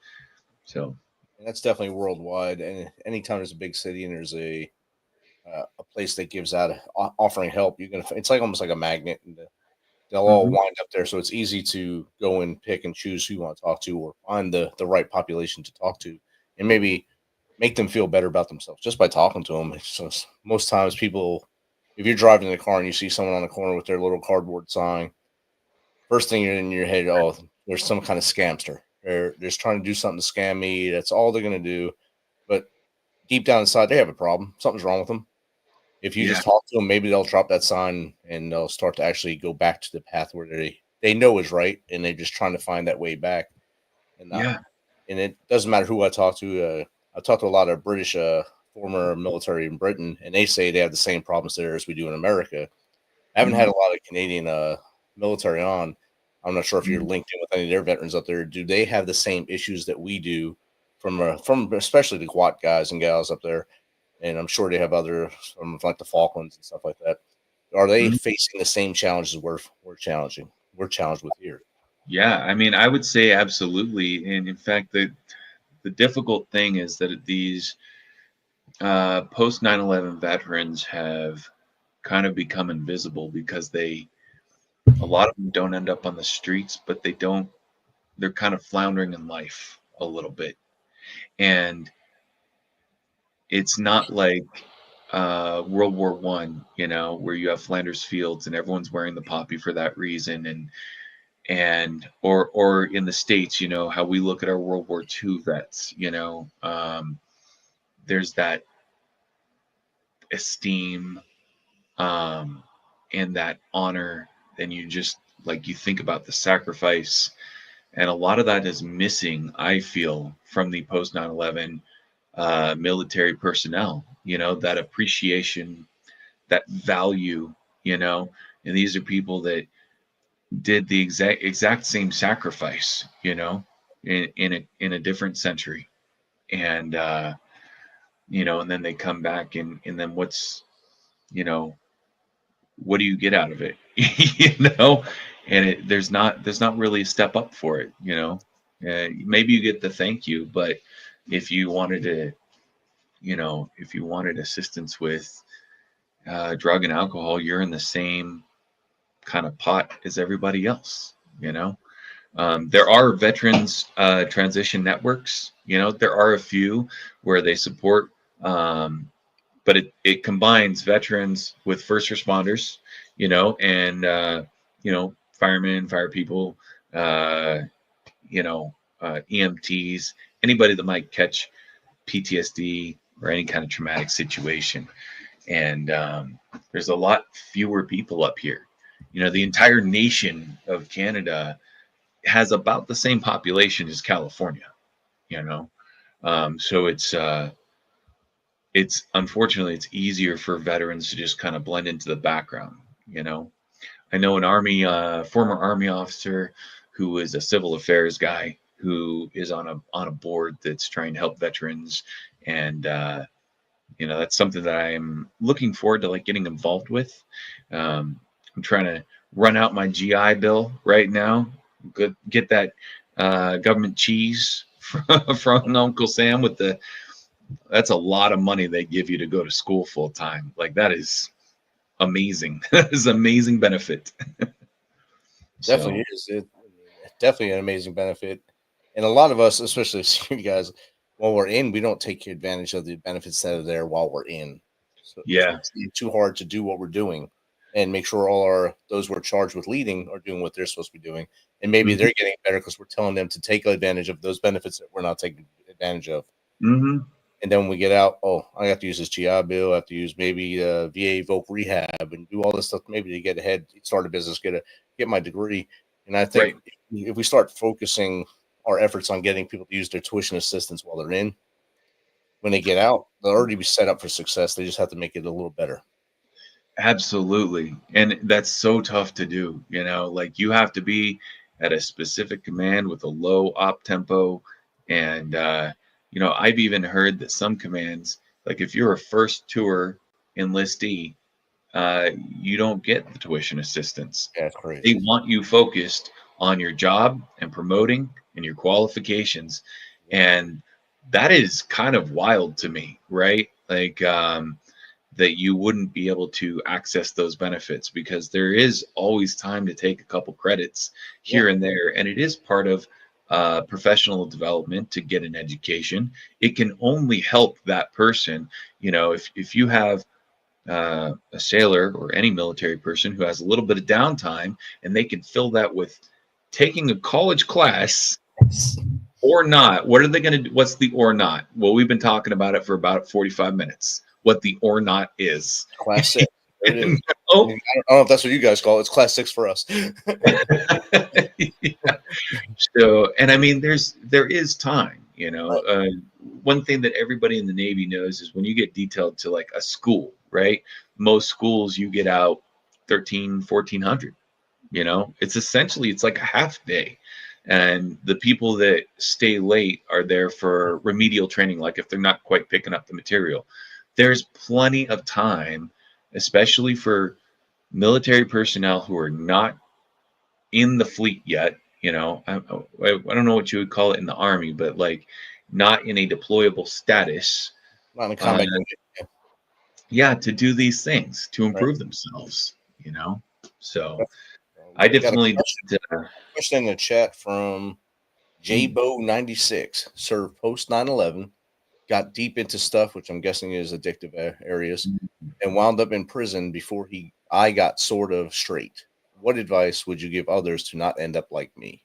So. And that's definitely worldwide. And anytime there's a big city and there's a place that gives out offering help, it's like almost like a magnet, and they'll all wind up there. So it's easy to go and pick and choose who you want to talk to, or find the right population to talk to, and maybe make them feel better about themselves just by talking to them. So most times people, if you're driving in the car and you see someone on the corner with their little cardboard sign, first thing in your head, oh, there's some kind of scamster. They're just trying to do something to scam me. That's all they're going to do. But deep down inside, they have a problem. Something's wrong with them. If you just talk to them, maybe they'll drop that sign and they'll start to actually go back to the path where they know is right, and they're just trying to find that way back. And it doesn't matter who I talk to. I talk to a lot of British former military in Britain, and they say they have the same problems there as we do in America. I haven't had a lot of Canadian military on. I'm not sure if you're linked in with any of their veterans up there. Do they have the same issues that we do from especially the GWAT guys and gals up there? And I'm sure they have others from like the Falklands and stuff like that. Are they facing the same challenges we're challenged with here? Yeah, I mean, I would say absolutely. And in fact, the difficult thing is that these post 9/11 veterans have kind of become invisible because a lot of them don't end up on the streets, but they're kind of floundering in life a little bit. And it's not like World War One, where you have Flanders Fields and everyone's wearing the poppy for that reason, or in the States, how we look at our World War II vets, there's that esteem, and that honor, and you think about the sacrifice, and a lot of that is missing, I feel, from the post 9/11 military personnel, that appreciation, that value, and these are people that did the exact same sacrifice, in a different century. And and then they come back, and then what do you get out of it? And there's not really a step up for it. Maybe you get the thank you, but if you wanted to, if you wanted assistance with drug and alcohol, you're in the same kind of pot as everybody else. There are veterans transition networks. There are a few where they support, but it combines veterans with first responders, and firemen, fire people, EMTs, anybody that might catch PTSD or any kind of traumatic situation. And there's a lot fewer people up here. The entire nation of Canada has about the same population as California, so it's unfortunately it's easier for veterans to just kind of blend into the background. I know an former Army officer who is a civil affairs guy who is on a board that's trying to help veterans, and that's something that I'm looking forward to getting involved with. I'm trying to run out my GI Bill right now. Get that government cheese from Uncle Sam that's a lot of money they give you to go to school full time. That is amazing. That is amazing benefit. Definitely is. Definitely an amazing benefit. And a lot of us, especially you guys, while we're in, we don't take advantage of the benefits that are there while we're in. So yeah, it's too hard to do what we're doing and make sure those we're charged with leading are doing what they're supposed to be doing. And maybe they're getting better because we're telling them to take advantage of those benefits that we're not taking advantage of. Mm-hmm. And then when we get out, I have to use this GI Bill. I have to use maybe VA voc rehab and do all this stuff maybe to get ahead, start a business, get my degree. And I think if we start focusing our efforts on getting people to use their tuition assistance while they're in, when they get out, they'll already be set up for success. They just have to make it a little better. Absolutely. And that's so tough to do. You have to be at a specific command with a low op tempo. And, I've even heard that some commands, if you're a first tour enlistee, you don't get the tuition assistance. That's crazy. They want you focused on your job and promoting and your qualifications. And that is kind of wild to me, right? That you wouldn't be able to access those benefits because there is always time to take a couple credits here and there. And it is part of professional development to get an education. It can only help that person. If you have a sailor or any military person who has a little bit of downtime and they can fill that with taking a college class or not, what are they going to do? What's the or not? Well, we've been talking about it for about 45 minutes. What the or not is. Class 6. It is. I don't know if that's what you guys call it. It's class 6 for us. Yeah. So, and I mean, there is time, one thing that everybody in the Navy knows is when you get detailed to a school, right? Most schools you get out 1,400. It's like a half day. And the people that stay late are there for remedial training. If they're not quite picking up the material, there's plenty of time, especially for military personnel who are not in the fleet yet, you know, I don't know what you would call it in the Army, but like not in a deployable status, Not in a uh, combat unit. yeah, to do these things to Right. improve themselves, you know. So I We got a definitely did, question in the chat from Hmm. JBO96. Served post 9/11, got deep into stuff, which I'm guessing is addictive areas, and wound up in prison before I got sort of straight. What advice would you give others to not end up like me?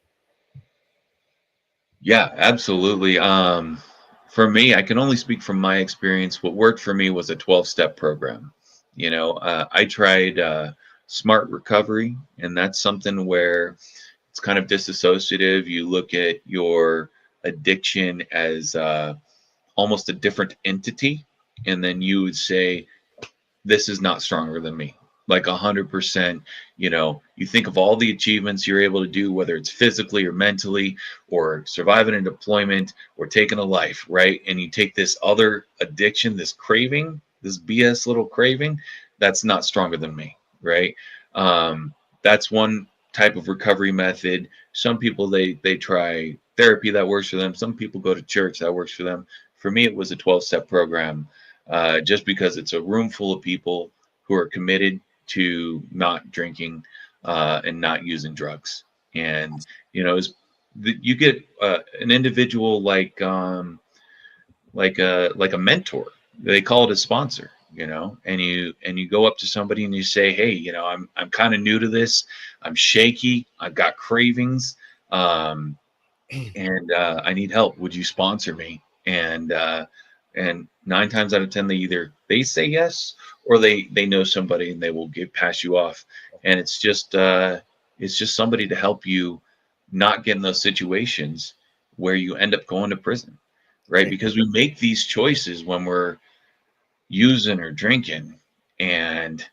Yeah, absolutely. For me, I can only speak from my experience. What worked for me was a 12-step program. You know, I tried smart recovery, and that's something where it's kind of disassociative. You look at your addiction as almost a different entity, and then you would say, this is not stronger than me. Like 100%, you know, you think of all the achievements you're able to do, whether it's physically or mentally, or surviving a deployment or taking a life, right? And you take this other addiction, this craving, this BS little craving, that's not stronger than me, right? That's one type of recovery method. Some people they try therapy that works for them. Some people go to church that works for them. For me, it was a 12-step program, just because it's a room full of people who are committed to not drinking and not using drugs. And you know, you get an individual like a mentor. They call it a sponsor. You know, and you go up to somebody and you say, hey, you know, I'm kind of new to this. I'm shaky. I've got cravings. And I need help. Would you sponsor me? And 9 times out of 10, they say yes, or they know somebody and they will pass you off. And it's just somebody to help you not get in those situations where you end up going to prison, right? Because we make these choices when we're using or drinking, and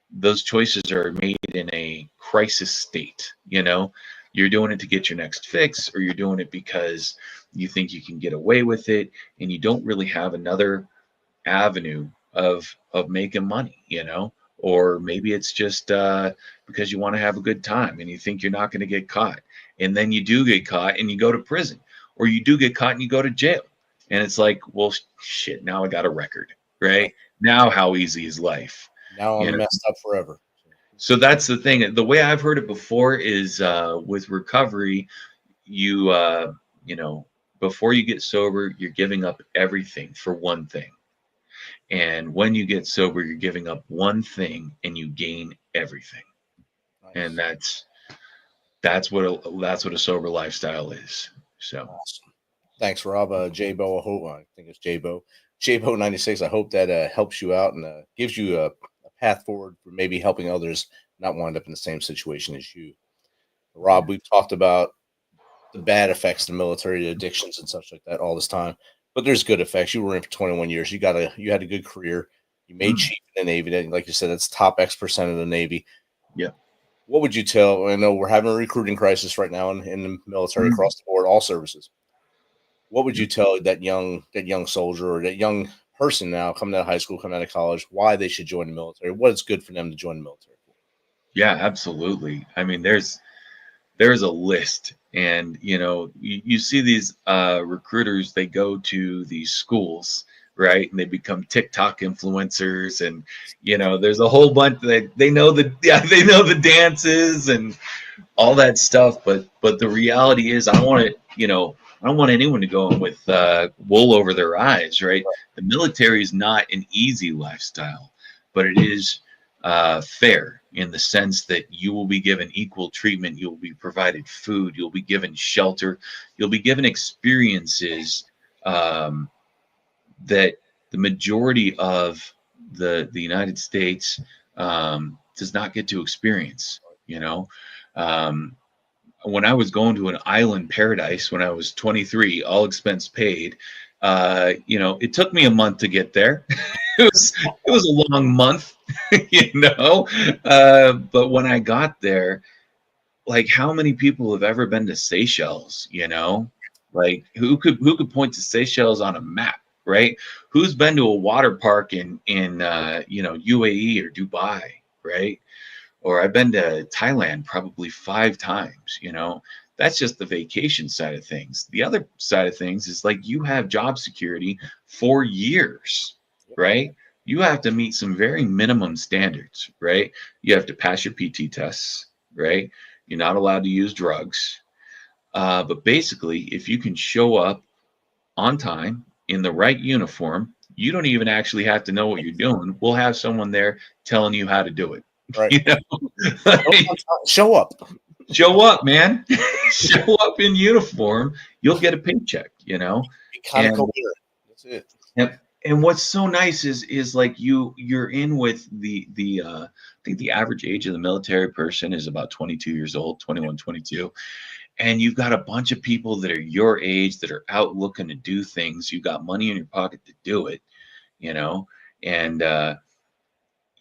those choices are made in a crisis state. You know, you're doing it to get your next fix, or you're doing it because you think you can get away with it, and you don't really have another avenue of making money, you know. Or maybe it's just because you want to have a good time and you think you're not going to get caught, and then you do get caught and you go to prison, or you do get caught and you go to jail, and it's like, well, shit, now I got a record, right? Now how easy is life? Now You I'm know, messed up forever. so that's the thing. The way I've heard it before is with recovery, you you know, before you get sober, you're giving up everything for one thing. And when you get sober, you're giving up one thing and you gain everything. And Nice. that's what a sober lifestyle is. So Awesome. Thanks, Rob. J-Bo, I think it's J-Bo. J-Bo 96. I hope that helps you out and gives you a path forward for maybe helping others not wind up in the same situation as you. Rob, we've talked about the bad effects of the military, the addictions and such like that all this time. But there's good effects. You were in for 21 years. You had a good career. You made chief in the Navy. Like you said, that's top X% of the Navy. yeah. What would you tell? I know we're having a recruiting crisis right now in the military Mm. across the board, all services. What would you tell that young soldier or that young person now coming out of high school, coming out of college, why they should join the military? What is good for them to join the military for? Yeah, absolutely. I mean, there's a list, and you know, you see these recruiters, they go to these schools, right, and they become TikTok influencers, and you know, there's a whole bunch that they know they know the dances and all that stuff, but the reality is, I don't want anyone to go in with wool over their eyes, right? The military is not an easy lifestyle, but it is fair in the sense that you will be given equal treatment, you'll be provided food, you'll be given shelter, you'll be given experiences that the majority of the United States does not get to experience. You know, um, when I was going to an island paradise when I was 23, all expense paid. You know, it took me a month to get there. It was a long month, you know. But when I got there, like, how many people have ever been to Seychelles? You know, like who could point to Seychelles on a map, right? Who's been to a water park in you know, UAE or Dubai, right? or I've been to Thailand probably 5 times, you know. That's just the vacation side of things. The other side of things is like you have job security for years, right? You have to meet some very minimum standards, right? You have to pass your PT tests, right? You're not allowed to use drugs. But basically, if you can show up on time in the right uniform, you don't even actually have to know what you're doing. We'll have someone there telling you how to do it. Right. You know? Show up. Show up, man. Show up in uniform. You'll get a paycheck, you know. Be kind of And- coherent. That's it. And what's so nice is like you're in with I think the average age of the military person is about 22 years old, 21, 22. And you've got a bunch of people that are your age that are out looking to do things. You got money in your pocket to do it, you know. And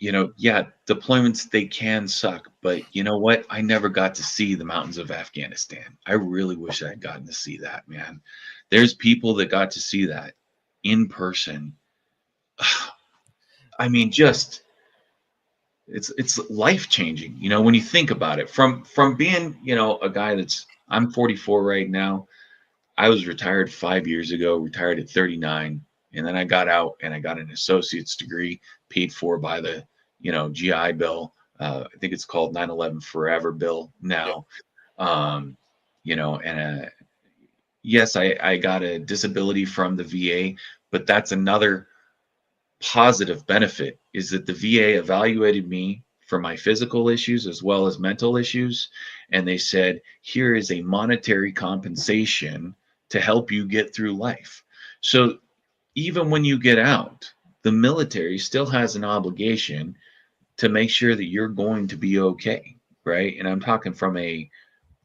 you know, yeah, deployments, they can suck, but you know what? I never got to see the mountains of Afghanistan. I really wish I had gotten to see that, man. There's people that got to see that in person. I mean, just it's life changing, you know, when you think about it. From being, you know, a guy I'm 44 right now. I was retired 5 years ago, retired at 39, and then I got out and I got an associate's degree paid for by the, you know, GI Bill. I think it's called 9/11 Forever Bill now. You know, and yes, I got a disability from the VA, but that's another positive benefit, is that the VA evaluated me for my physical issues as well as mental issues, and they said, here is a monetary compensation to help you get through life. So even when you get out, the military still has an obligation to make sure that you're going to be okay, right? And I'm talking from a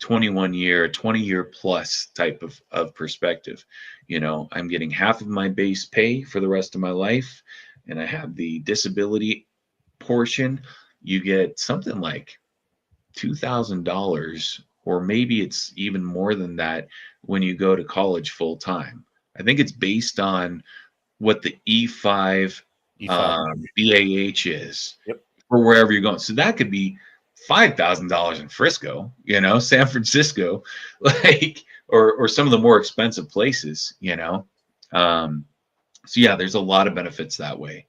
20-year plus type of perspective. You know, I'm getting half of my base pay for the rest of my life, and I have the disability portion. You get something like $2,000, or maybe it's even more than that when you go to college full time. I think it's based on what the E5 BAH is for wherever you're going. So that could be $5,000 in Frisco, you know, San Francisco, like, or some of the more expensive places, you know. So yeah, there's a lot of benefits that way.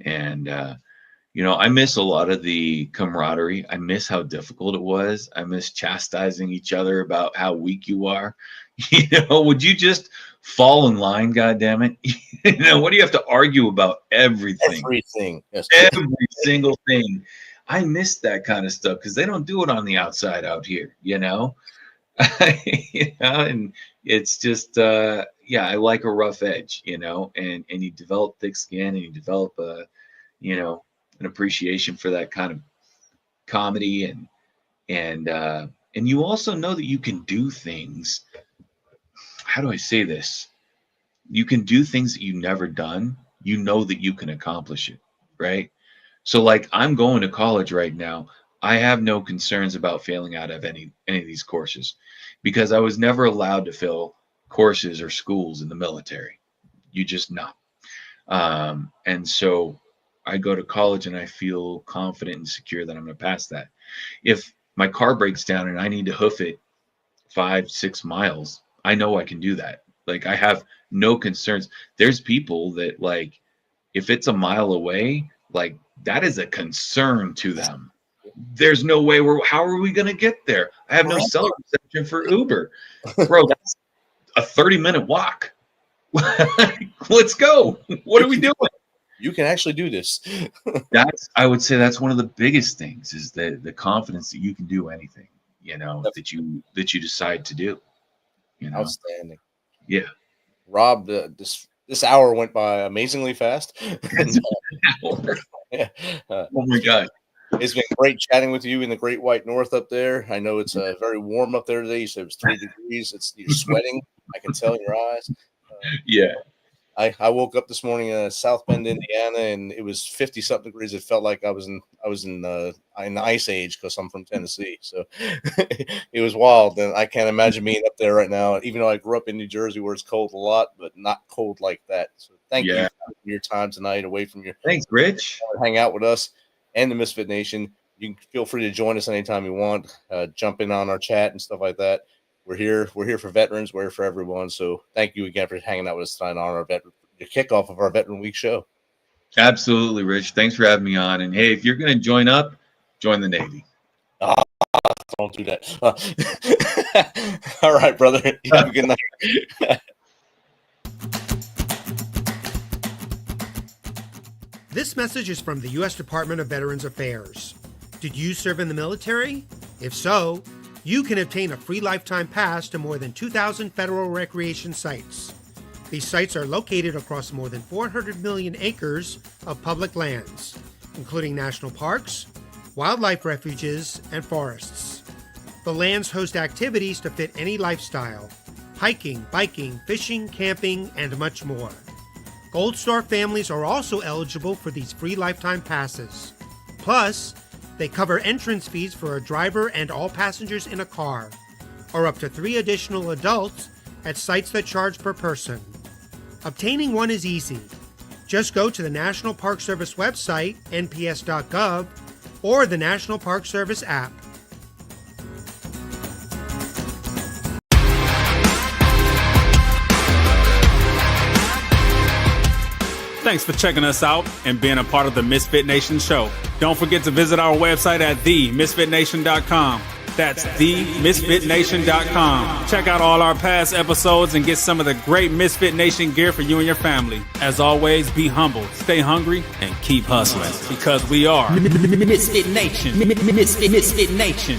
And you know, I miss a lot of the camaraderie. I miss how difficult it was. I miss chastising each other about how weak you are. You know, would you just fall in line, God damn it? You know, what do you have to argue about everything? Everything. Yes. Every single thing. I miss that kind of stuff because they don't do it on the outside out here, you know? You know, and it's just yeah, I like a rough edge, you know, and you develop thick skin, and you develop you know, an appreciation for that kind of comedy, and you also know that you can do things. How do I say this? You can do things that you've never done. You know that you can accomplish it, right? So like, I'm going to college right now. I have no concerns about failing out of any of these courses, because I was never allowed to fail courses or schools in the military. You just not. And so I go to college and I feel confident and secure that I'm going to pass that. If my car breaks down and I need to hoof it 5-6 miles, I know I can do that. Like, I have no concerns. There's people that, like, if it's a mile away, like, that is a concern to them. There's no way how are we going to get there? I have no cell reception for Uber. Bro, that's a 30-minute walk. Let's go. What are we doing? You can actually do this. I would say that's one of the biggest things, is the confidence that you can do anything, you know, that you decide to do. You know? Outstanding. Yeah. Rob, this hour went by amazingly fast. Oh my God. It's been great chatting with you in the Great White North up there. I know it's very warm up there today. You said it was 3 degrees. You're sweating. I can tell in your eyes. Yeah. I woke up this morning in South Bend, Indiana, and it was 50-something degrees. It felt like I was in the ice age, because I'm from Tennessee. So it was wild. And I can't imagine being up there right now, even though I grew up in New Jersey where it's cold a lot, but not cold like that. So thank you for your time tonight away from your. Thanks, Rich. Hang out with us and the Misfit Nation. you can feel free to join us anytime you want. Jump in on our chat and stuff like that. We're here for veterans. We're here for everyone. So thank you again for hanging out with us tonight on the kickoff of our Veteran Week show. Absolutely, Rich. Thanks for having me on. And hey, if you're going to join up, join the Navy. Don't do that. All right, brother. You have a good night. This message is from the U.S. Department of Veterans Affairs. Did you serve in the military? If so, you can obtain a free lifetime pass to more than 2,000 federal recreation sites. These sites are located across more than 400 million acres of public lands, including national parks, wildlife refuges, and forests. The lands host activities to fit any lifestyle: hiking, biking, fishing, camping, and much more. Gold Star families are also eligible for these free lifetime passes. Plus, they cover entrance fees for a driver and all passengers in a car, or up to 3 additional adults at sites that charge per person. Obtaining one is easy. Just go to the National Park Service website, nps.gov, or the National Park Service app. Thanks for checking us out and being a part of the Misfit Nation show. Don't forget to visit our website at themisfitnation.com. That's themisfitnation.com. Check out all our past episodes and get some of the great Misfit Nation gear for you and your family. As always, be humble, stay hungry, and keep hustling, because we are Misfit Nation. Misfit Nation.